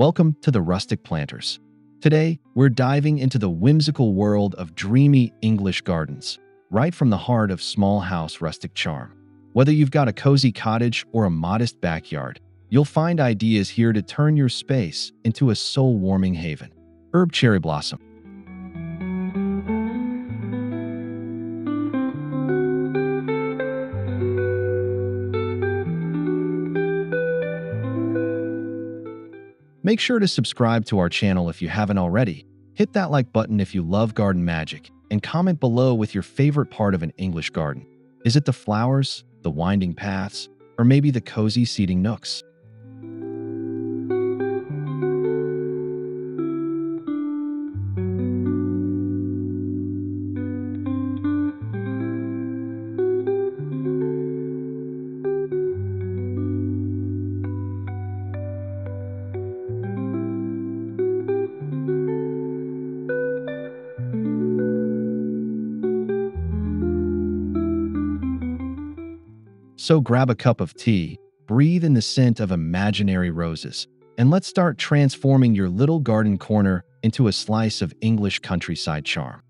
Welcome to the Rustic Planters. Today, we're diving into the whimsical world of dreamy English gardens, right from the heart of small house rustic charm. Whether you've got a cozy cottage or a modest backyard, you'll find ideas here to turn your space into a soul-warming haven. Herb cherry blossom. Make sure to subscribe to our channel if you haven't already. Hit that like button if you love garden magic, and comment below with your favorite part of an English garden. Is it the flowers, the winding paths, or maybe the cozy seating nooks? So grab a cup of tea, breathe in the scent of imaginary roses, and let's start transforming your little garden corner into a slice of English countryside charm.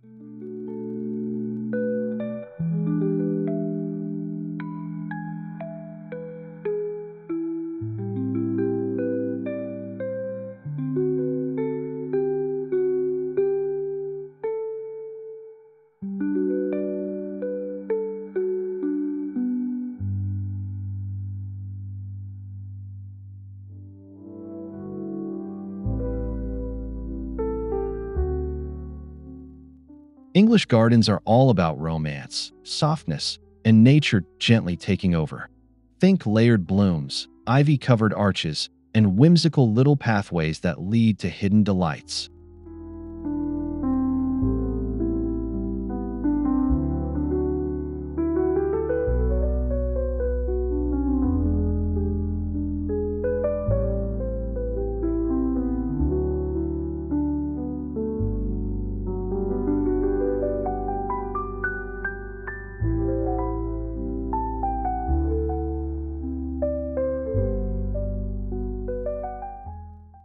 English gardens are all about romance, softness, and nature gently taking over. Think layered blooms, ivy-covered arches, and whimsical little pathways that lead to hidden delights.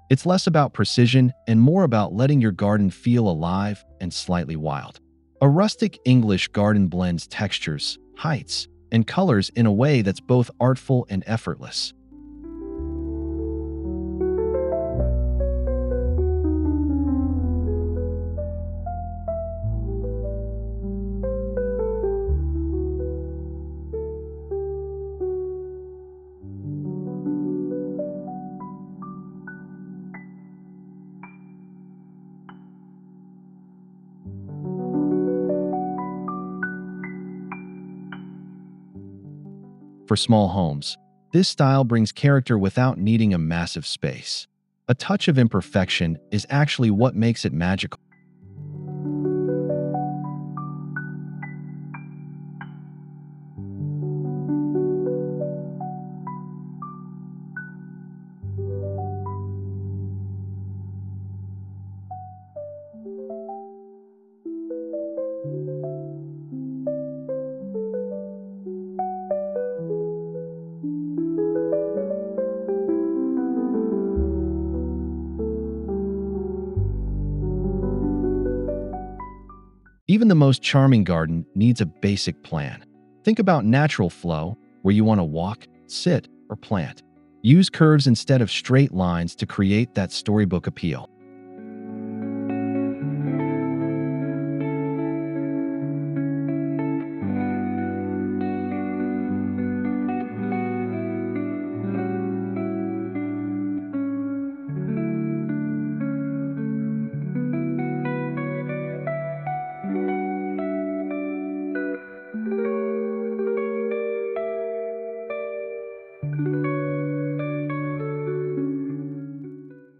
It's less about precision and more about letting your garden feel alive and slightly wild. A rustic English garden blends textures, heights, and colors in a way that's both artful and effortless. For small homes, this style brings character without needing a massive space. A touch of imperfection is actually what makes it magical. Even the most charming garden needs a basic plan. Think about natural flow, where you want to walk, sit, or plant. Use curves instead of straight lines to create that storybook appeal.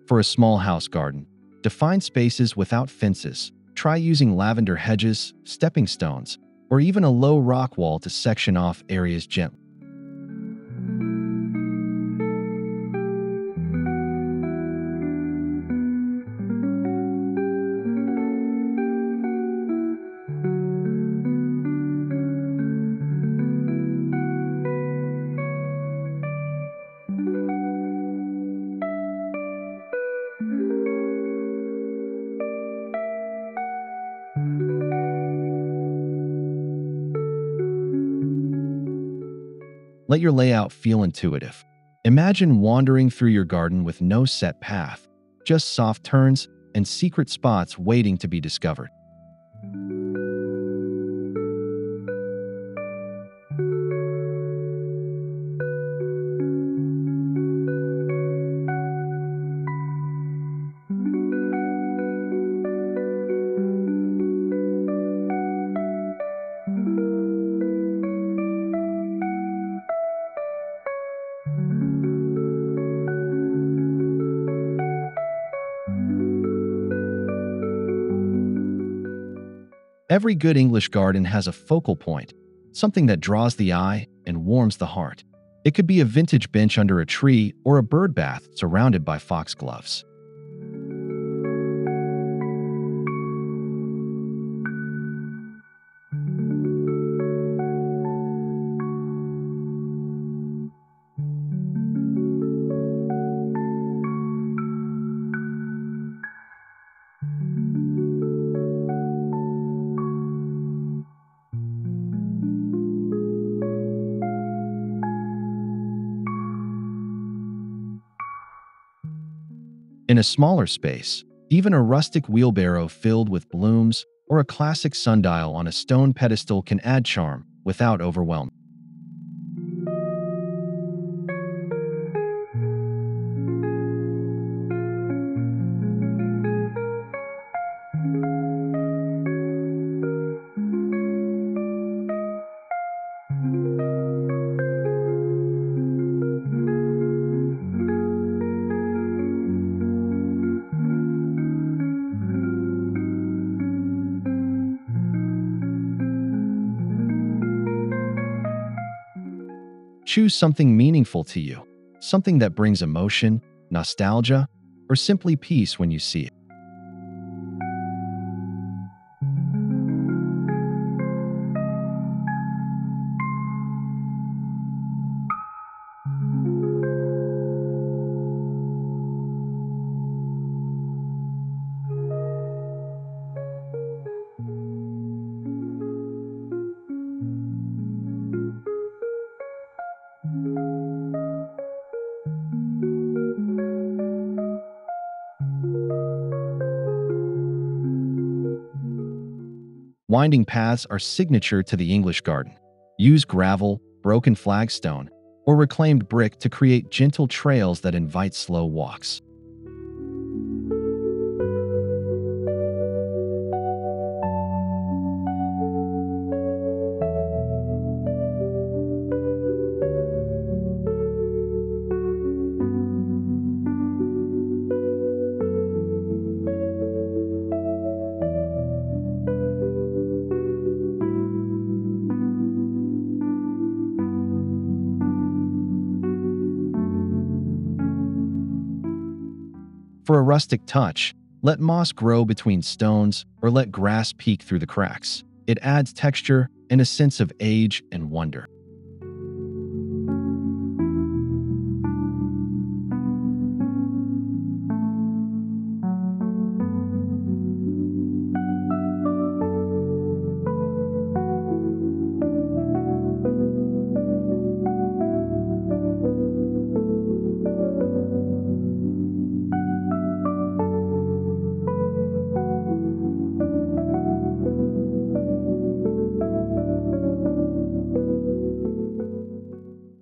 For a small house garden, define spaces without fences. Try using lavender hedges, stepping stones, or even a low rock wall to section off areas gently. Let your layout feel intuitive. Imagine wandering through your garden with no set path, just soft turns and secret spots waiting to be discovered. Every good English garden has a focal point, something that draws the eye and warms the heart. It could be a vintage bench under a tree or a bird bath surrounded by foxgloves. In a smaller space, even a rustic wheelbarrow filled with blooms or a classic sundial on a stone pedestal can add charm without overwhelming. Choose something meaningful to you, something that brings emotion, nostalgia, or simply peace when you see it. Winding paths are signature to the English garden. Use gravel, broken flagstone, or reclaimed brick to create gentle trails that invite slow walks. For a rustic touch, let moss grow between stones or let grass peek through the cracks. It adds texture and a sense of age and wonder.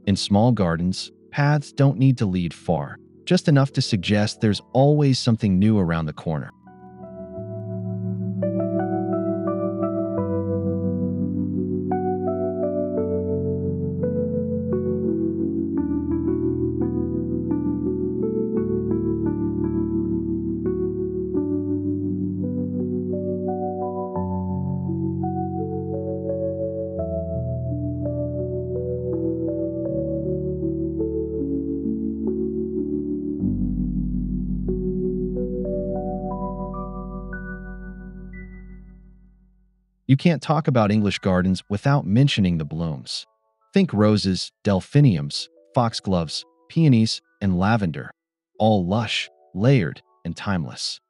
In small gardens, paths don't need to lead far, just enough to suggest there's always something new around the corner. You can't talk about English gardens without mentioning the blooms. Think roses, delphiniums, foxgloves, peonies, and lavender, all lush, layered, and timeless.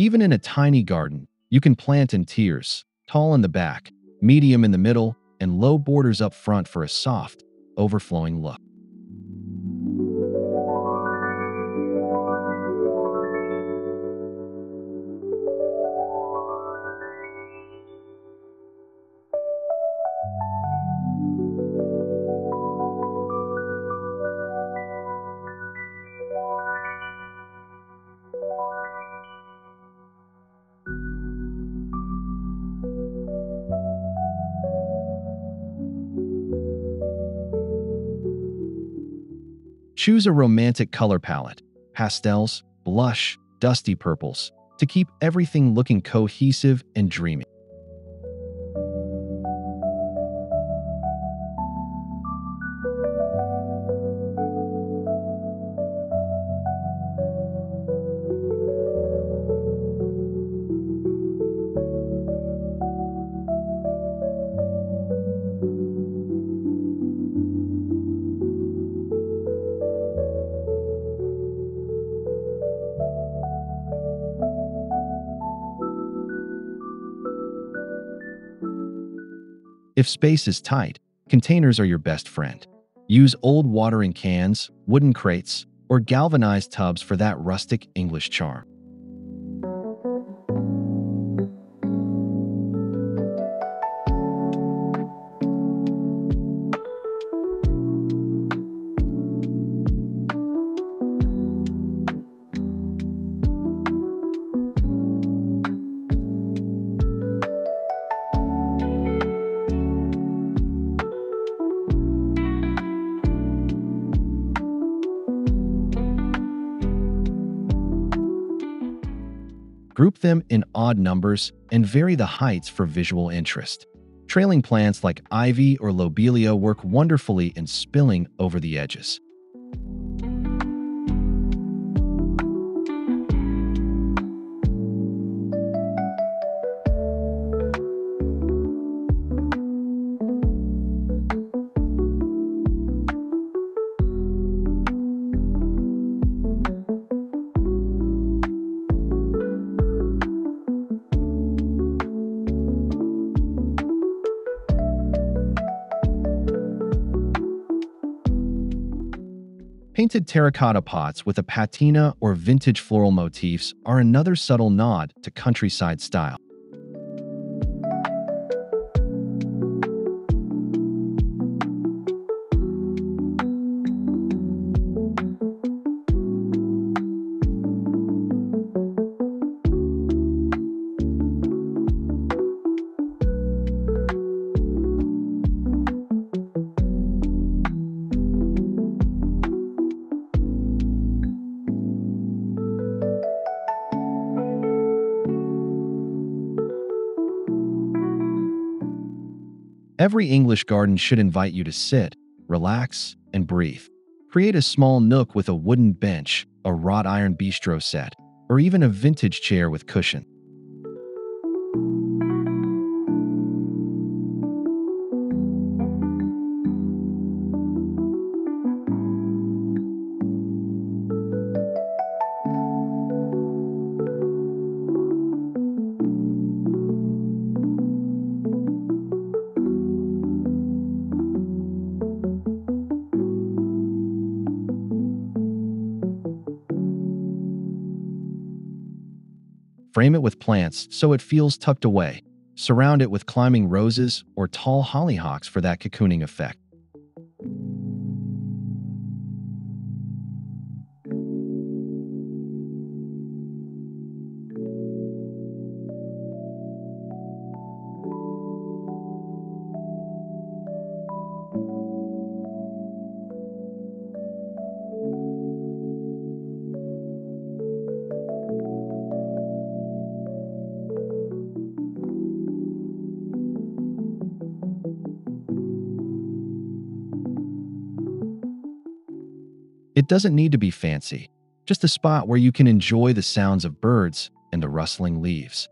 Even in a tiny garden, you can plant in tiers, tall in the back, medium in the middle, and low borders up front for a soft, overflowing look. Choose a romantic color palette, pastels, blush, dusty purples, to keep everything looking cohesive and dreamy. If space is tight, containers are your best friend. Use old watering cans, wooden crates, or galvanized tubs for that rustic English charm. Group them in odd numbers and vary the heights for visual interest. Trailing plants like ivy or lobelia work wonderfully in spilling over the edges. Painted terracotta pots with a patina or vintage floral motifs are another subtle nod to countryside style. Every English garden should invite you to sit, relax, and breathe. Create a small nook with a wooden bench, a wrought iron bistro set, or even a vintage chair with cushion. Frame it with plants so it feels tucked away. Surround it with climbing roses or tall hollyhocks for that cocooning effect. It doesn't need to be fancy, just a spot where you can enjoy the sounds of birds and the rustling leaves.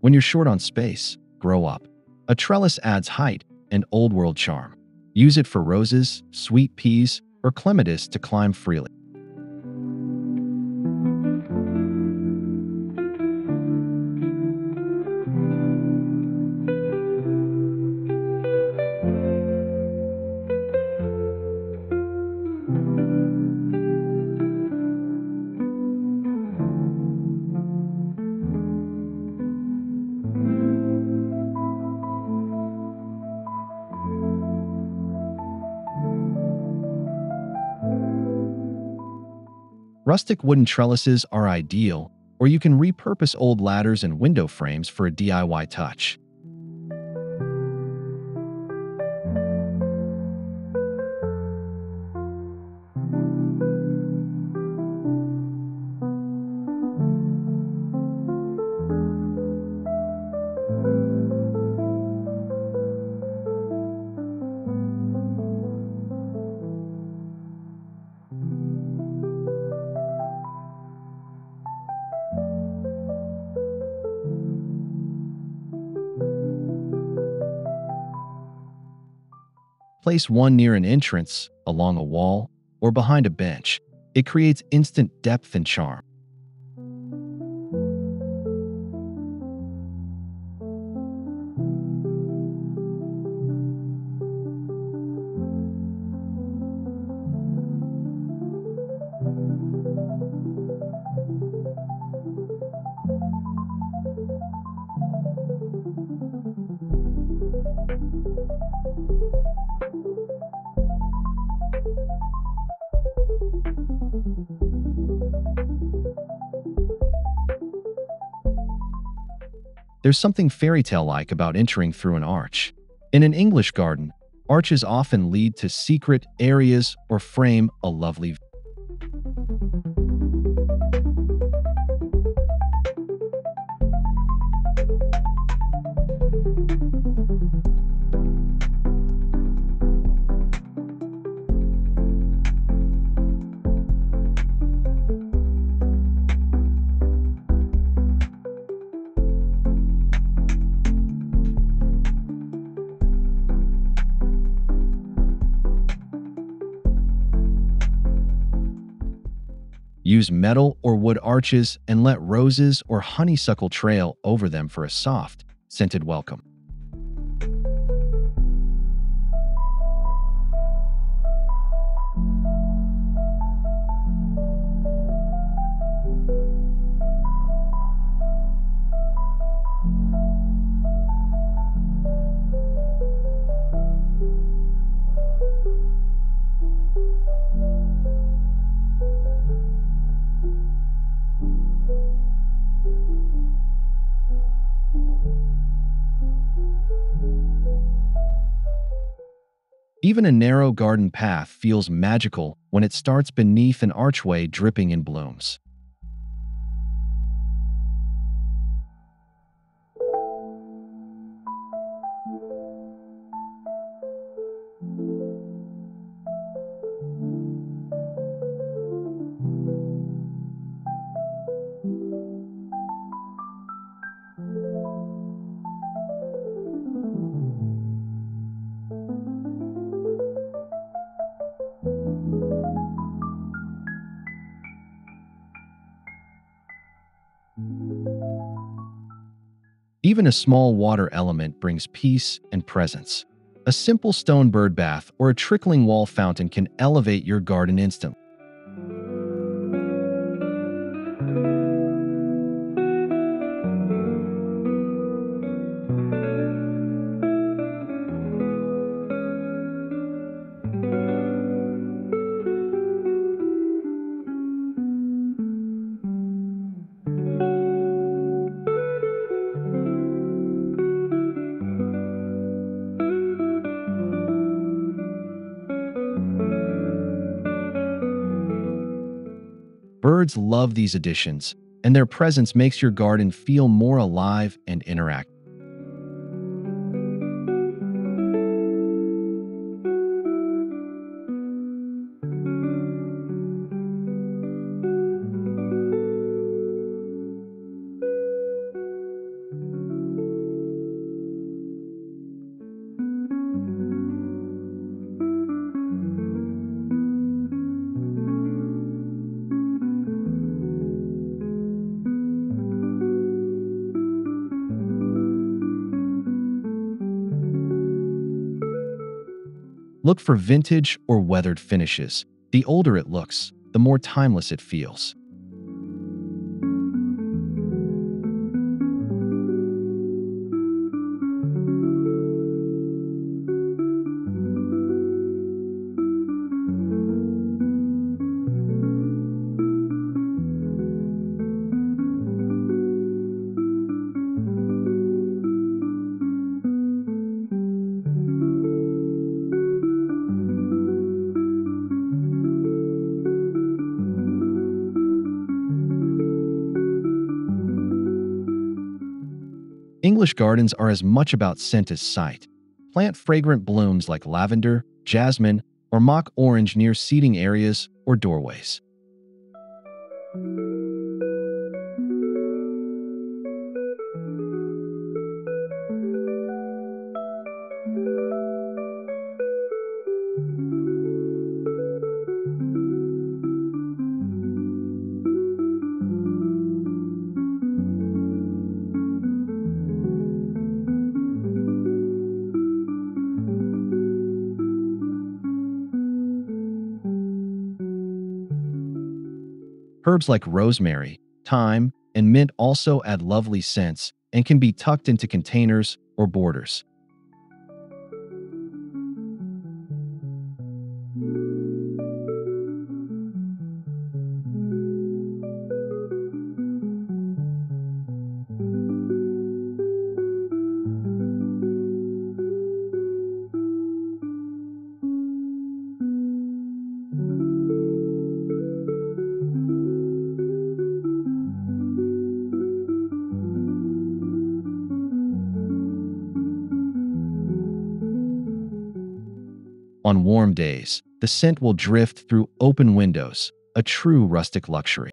When you're short on space, grow up. A trellis adds height and old-world charm. Use it for roses, sweet peas, or clematis to climb freely. Rustic wooden trellises are ideal, or you can repurpose old ladders and window frames for a DIY touch. Place one near an entrance, along a wall, or behind a bench. It creates instant depth and charm. There's something fairy tale-like about entering through an arch. In an English garden, arches often lead to secret areas or frame a lovely view. Use metal or wood arches and let roses or honeysuckle trail over them for a soft, scented welcome. Even a narrow garden path feels magical when it starts beneath an archway dripping in blooms. Even a small water element brings peace and presence. A simple stone bird bath or a trickling wall fountain can elevate your garden instantly. Birds love these additions, and their presence makes your garden feel more alive and interactive. Look for vintage or weathered finishes. The older it looks, the more timeless it feels. English gardens are as much about scent as sight. Plant fragrant blooms like lavender, jasmine, or mock orange near seating areas or doorways. Herbs like rosemary, thyme, and mint also add lovely scents and can be tucked into containers or borders. On warm days, the scent will drift through open windows, a true rustic luxury.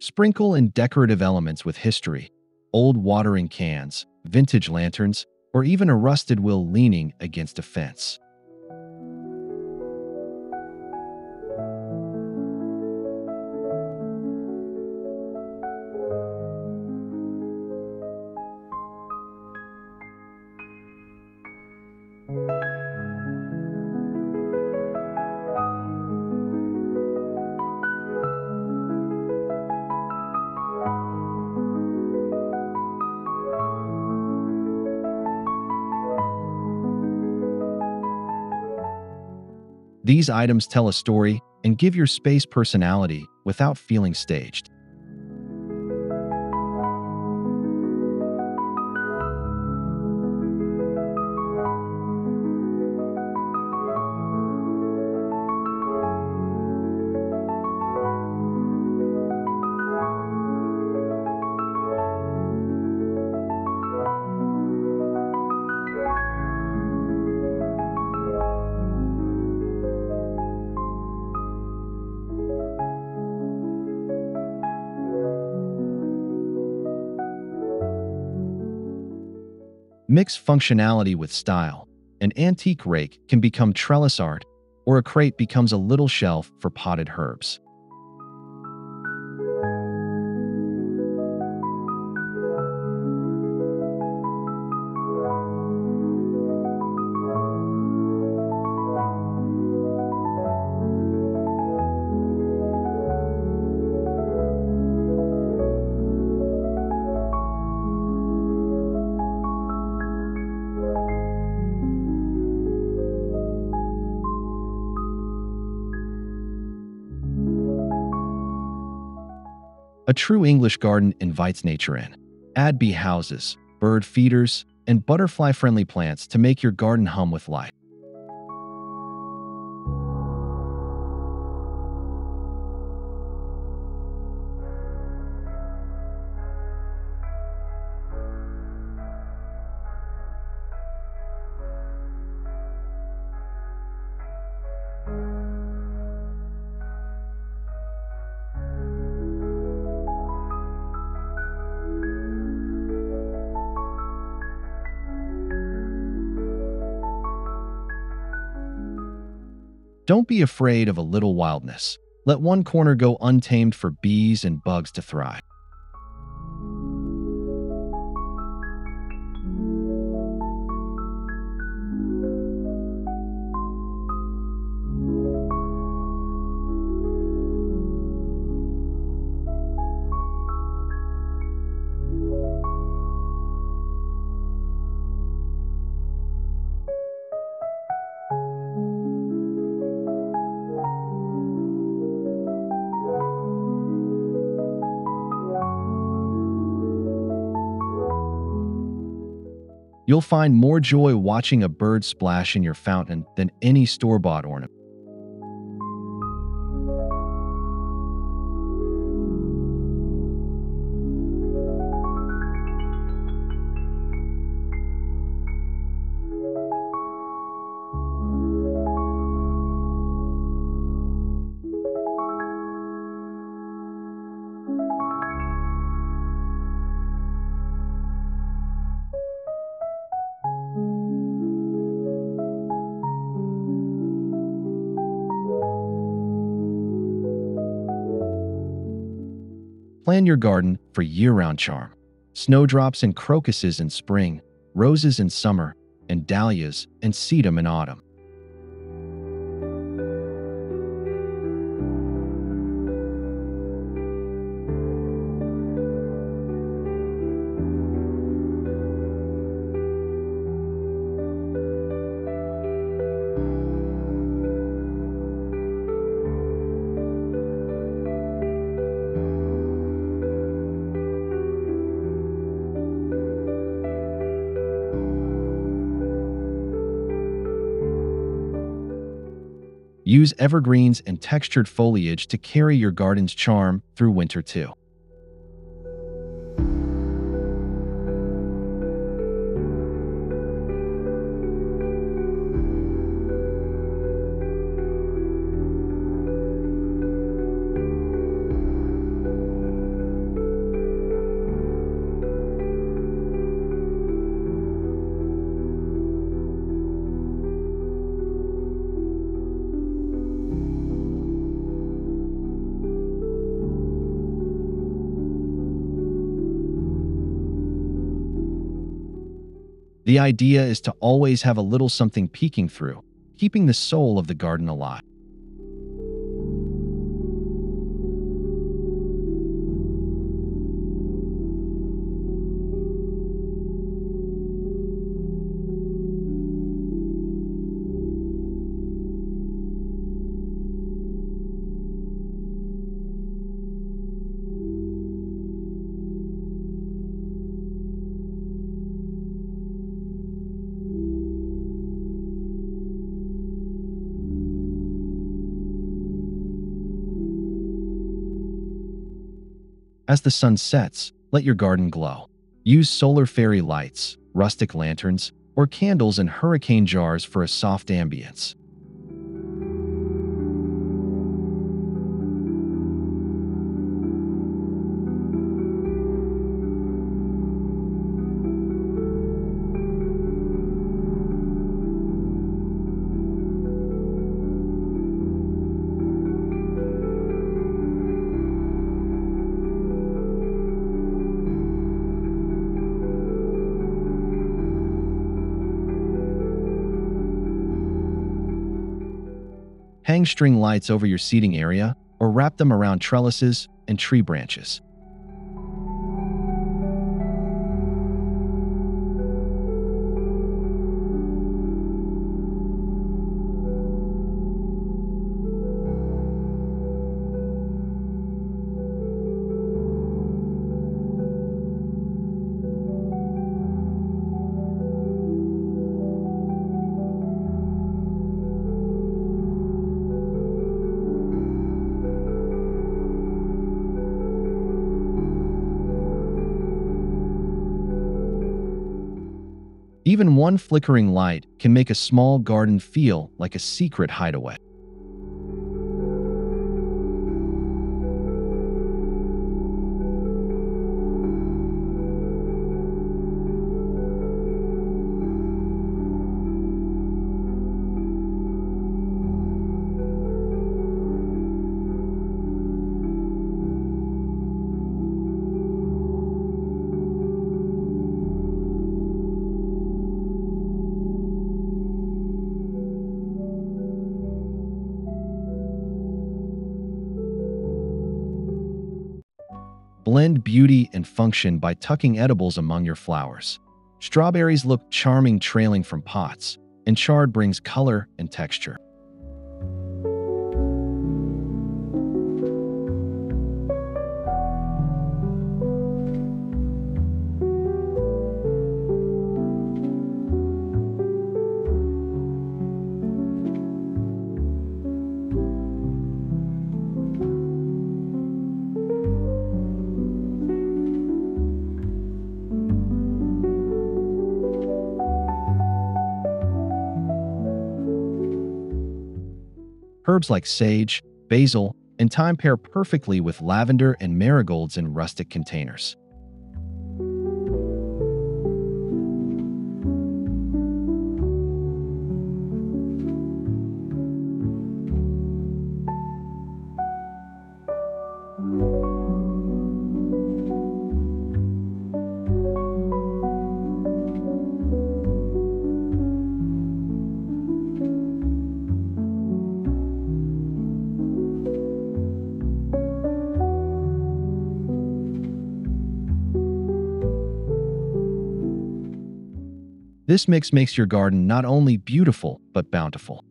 Sprinkle in decorative elements with history, old watering cans, vintage lanterns, or even a rusted wheel leaning against a fence. These items tell a story and give your space personality without feeling staged. Mix functionality with style. An antique rake can become trellis art, or a crate becomes a little shelf for potted herbs. A true English garden invites nature in. Add bee houses, bird feeders, and butterfly-friendly plants to make your garden hum with life. Don't be afraid of a little wildness. Let one corner go untamed for bees and bugs to thrive. You'll find more joy watching a bird splash in your fountain than any store-bought ornament. Plan your garden for year-round charm. Snowdrops and crocuses in spring, roses in summer, and dahlias and sedum in autumn. Use evergreens and textured foliage to carry your garden's charm through winter too. The idea is to always have a little something peeking through, keeping the soul of the garden alive. As the sun sets, let your garden glow. Use solar fairy lights, rustic lanterns, or candles in hurricane jars for a soft ambience. Hang string lights over your seating area or wrap them around trellises and tree branches. Even one flickering light can make a small garden feel like a secret hideaway. Blend beauty and function by tucking edibles among your flowers. Strawberries look charming trailing from pots, and chard brings color and texture. Herbs like sage, basil, and thyme pair perfectly with lavender and marigolds in rustic containers. This mix makes your garden not only beautiful, but bountiful.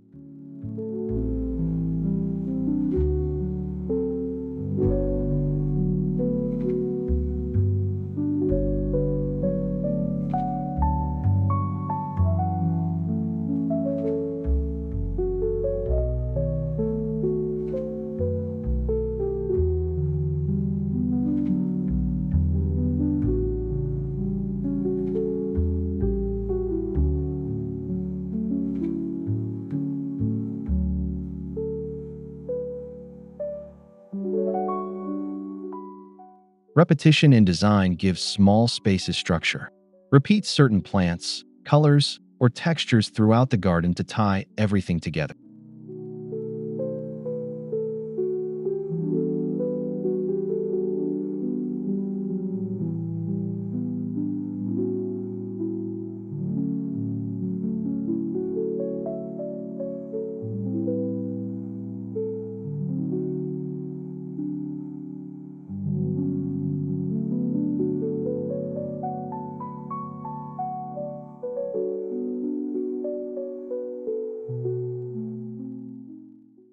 Repetition in design gives small spaces structure. Repeat certain plants, colors, or textures throughout the garden to tie everything together.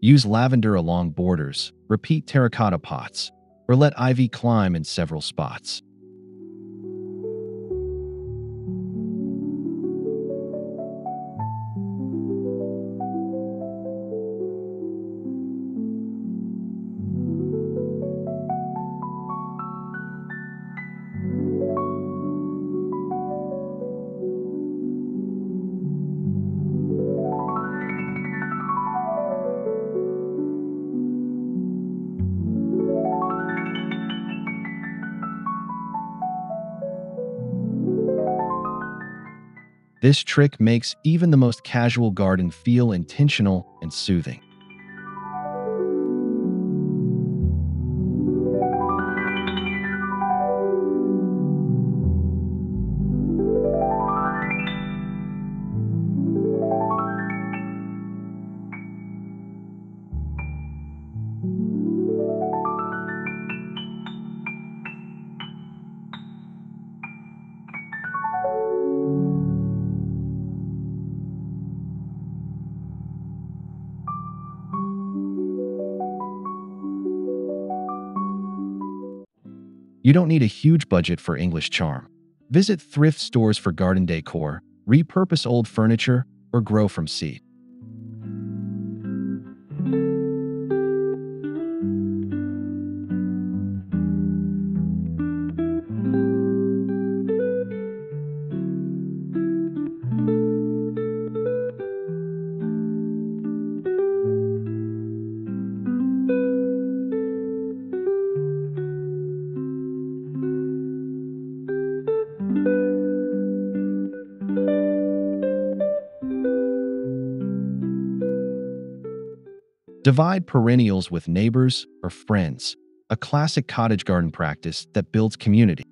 Use lavender along borders, repeat terracotta pots, or let ivy climb in several spots. This trick makes even the most casual garden feel intentional and soothing. You don't need a huge budget for English charm. Visit thrift stores for garden decor, repurpose old furniture, or grow from seed. Divide perennials with neighbors or friends, a classic cottage garden practice that builds community.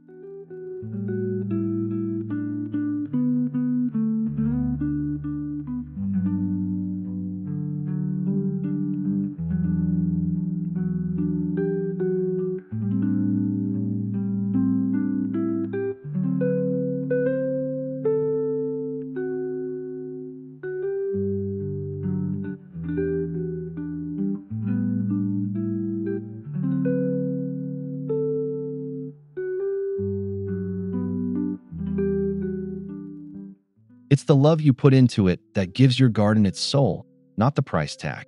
It's the love you put into it that gives your garden its soul, not the price tag.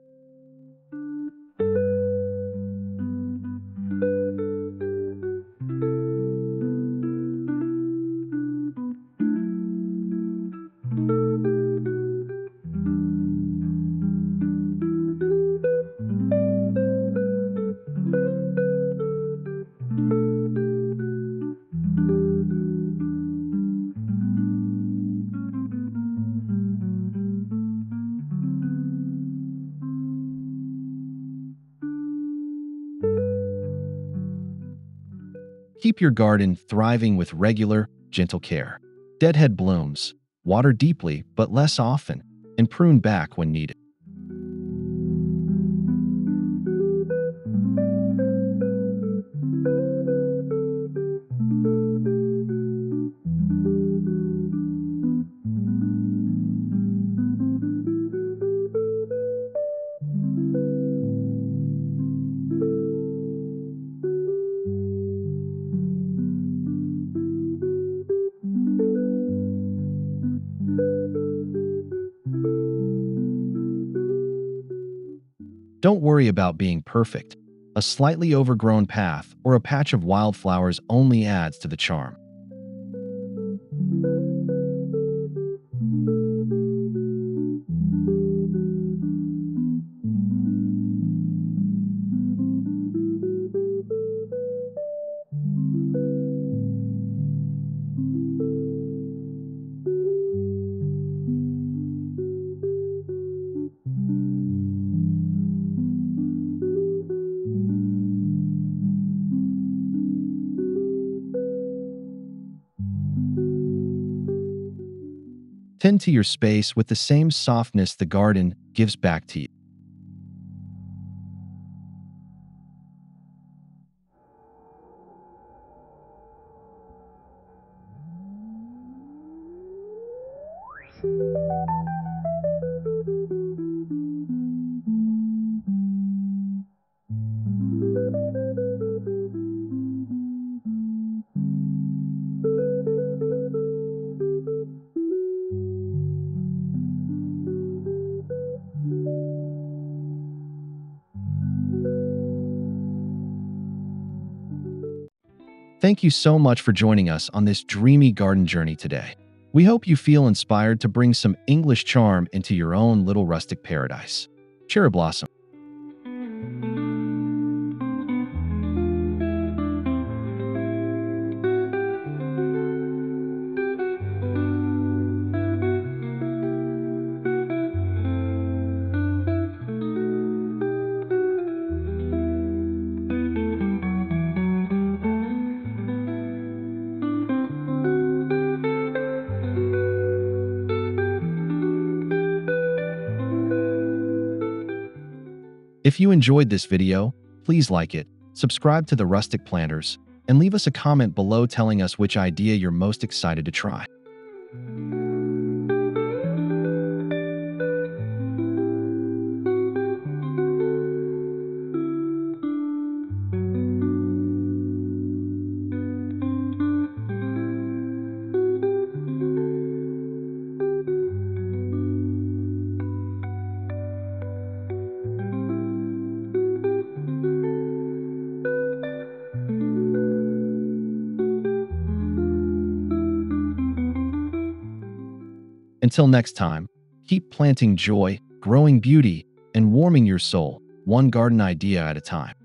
Keep your garden thriving with regular, gentle care. Deadhead blooms, water deeply but less often, and prune back when needed. Don't worry about being perfect. A slightly overgrown path or a patch of wildflowers only adds to the charm. Tend to your space with the same softness the garden gives back to you. Thank you so much for joining us on this dreamy garden journey today. We hope you feel inspired to bring some English charm into your own little rustic paradise. Cherry Blossom. If you enjoyed this video, please like it, subscribe to the Rustic Planters, and leave us a comment below telling us which idea you're most excited to try. Until next time, keep planting joy, growing beauty, and warming your soul, one garden idea at a time.